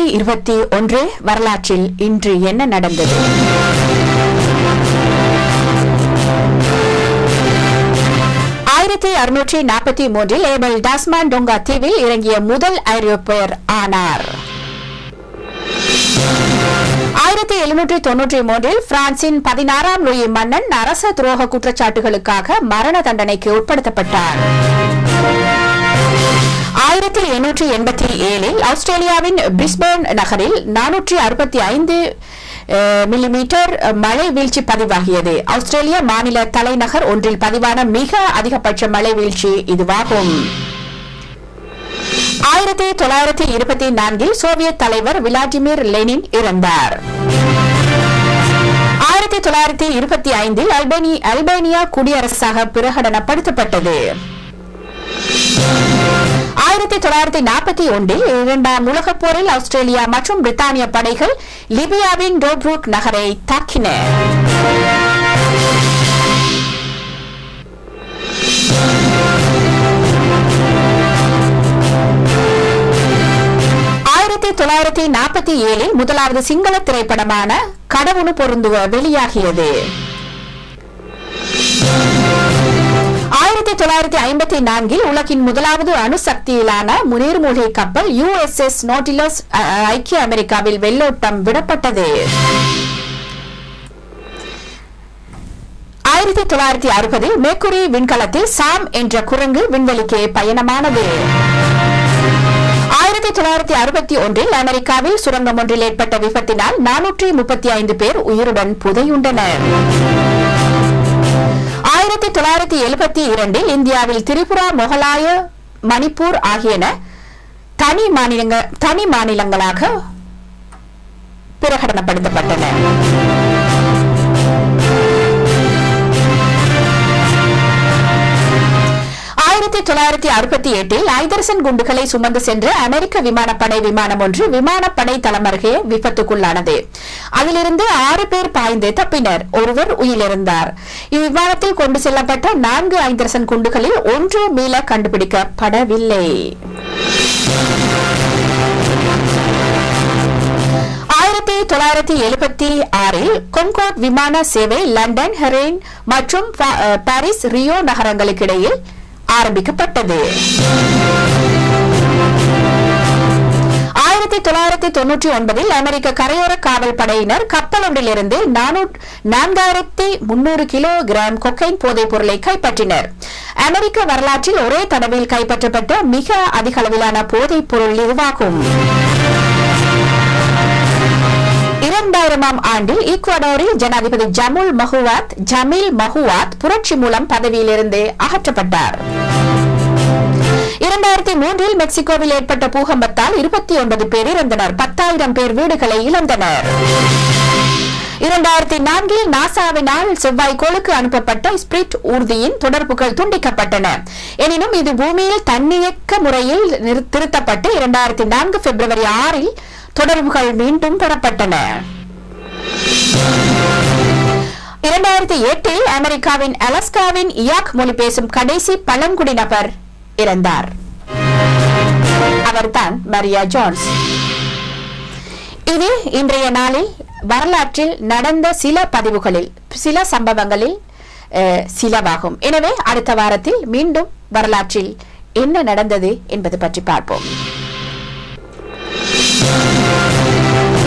2021 வரலாற்றில் இன்று என்ன நடந்தது? ஏபல் டாஸ்மான் டோங்கா தீவில் இறங்கிய முதல் ஐரோப்பியர் ஆனார். 1793 பிரான்சின் 16ஆம் லூயி மன்னன் அரச துரோக குற்றச்சாட்டுகளுக்காக மரண தண்டனைக்கு உட்படுத்தப்பட்டார். 1887 ஆஸ்திரேலியாவின் பிரிஸ்பேர்ன் நகரில் 465 மில்லிமீட்டர் மழை வீழ்ச்சி பதிவாகியது. ஆஸ்திரேலிய மாநில தலைநகர் ஒன்றில் பதிவான மிக அதிகபட்ச மழை வீழ்ச்சி இதுவாகும். 1924 சோவியத் தலைவர் விளாடிமிர் லெனின் இறந்தார். 1925 அல்பேனியா குடியரசாக பிரகடனப்படுத்தப்பட்டது. 1941 இரண்டாம் உலகப் போரில் ஆஸ்திரேலியா மற்றும் பிரித்தானிய படைகள் லிபியாவின் டோப்ரூக் நகரை தாக்கின. 1947 முதலாவது சிங்கள திரைப்படமான கடவுளு பொருந்துவ வெளியாகியது. 1954 உலகின் முதலாவது அணுசக்தியிலான நீர்மூழ்கி கப்பல் USS நோட்டிலஸ் ஐக்கிய அமெரிக்காவில் வெள்ளோட்டம் விடப்பட்டது. 1960 மேக்குரி விண்கலத்தில் சாம் என்ற குரங்கு விண்வெளிக்கு பயணமானது. 1961 அமெரிக்காவில் சுரங்கம் ஒன்றில் ஏற்பட்ட விபத்தினால் 435 பேர் உயிருடன் புதையுண்டனர். 1972 இந்தியாவில் திரிபுரா, மொகலாய, மணிப்பூர் ஆகியன தனி மாநிலங்களாக பிரகடனப்படுத்தப்பட்டன. 1968 ஐதரசன் குண்டுகளை சுமந்து சென்ற அமெரிக்க விமானப்படை விமானம் ஒன்று விமானப்படை தளம் அருகே விபத்துக்குள்ளானது. அதிலிருந்து 6 பேர் பாய்ந்து தப்பினர். ஒருவர் உயிரிழந்தார். இவ்விமானத்தில் கொண்டு செல்லப்பட்ட 4 ஐதரசன் குண்டுகளில் ஒன்று மீள கண்டுபிடிக்கப்படவில்லை. 1976 கொன்கோர்ட் விமான சேவை லண்டன், ஹெரென் மற்றும் பாரிஸ், ரியோ நகரங்களுக்கு இடையில் ஆரம்பிக்கப்பட்டது. 1999 அமெரிக்க கரையோர காவல் படையினர் கப்பல் ஒன்றிலிருந்து 4300 கிலோகிராம் கொக்கைன் போதைப் பொருளை கைப்பற்றினர். அமெரிக்க வரலாற்றில் ஒரே தடவையில் கைப்பற்றப்பட்ட மிக அதிக அளவிலான போதைப் பொருள் இதுவாகும். 2000ஆம் ஆண்டில் ஈக்வடாரில் ஜனாதிபதி ஜமீல் மஹுவாத் புரட்சி மூலம் பதவியிலிருந்து அகற்றப்பட்டார். 2003 மெக்சிகோவில் ஏற்பட்ட பூகம்பத்தால் 29 பேர் இறந்தனர். 10,000 பேர் வீடுகளை இழந்தனர். 2004 நாசாவினால் செவ்வாய்க்கோளுக்கு அனுப்பப்பட்ட ஸ்பிரிட் ஊர்தியின் தொடர்புகள் துண்டிக்கப்பட்டன. எனினும் இது பூமியில் தன்னியக்க முறையில் திருத்தப்பட்டு 2004 பிப்ரவரி 6 தொடர்புகள் மீண்டும் பெறப்பட்டன. 2008 அமெரிக்காவின் அலாஸ்காவின் இயாக் மொழி பேசும் கடைசி பழங்குடி நபர் இறந்தார். அவர்தான் மரியா ஜோன்ஸ். இது இன்றைய நாளில் வரலாற்றில் நடந்த சில பதிவுகளில் சில சம்பவங்களில் சிலவாகும். எனவே அடுத்த வாரத்தில் மீண்டும் வரலாற்றில் என்ன நடந்தது என்பது பற்றி பார்ப்போம்.